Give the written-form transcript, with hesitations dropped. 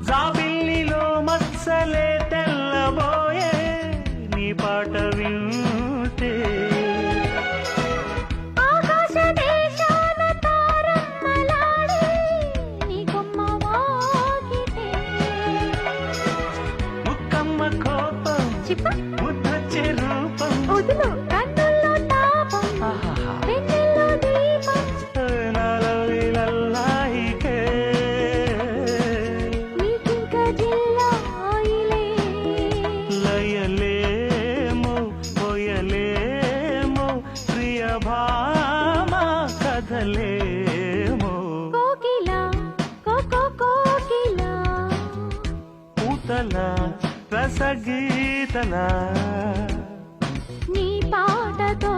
జాబిల్లిలో మత్సలే తెల్లబోయే నీ పాట వింటే ఆకాశ దేశాన తారమ్మలాడే నీ కొమ్మ వాకిటే ముక్కమ్మ కోపం చిప్ప ముద్దొచ్చే రూపం వదులు కన్నుల్లో తాపం వెన్నెల్లో దీపం నాలో లల్లాయికే నీకింక జిల్లాయిలే లయలేమో పోయలేమో ప్రియ భామ కథలేమో కోకిల కోకిల పూతల రసగీతల నీ పాటతో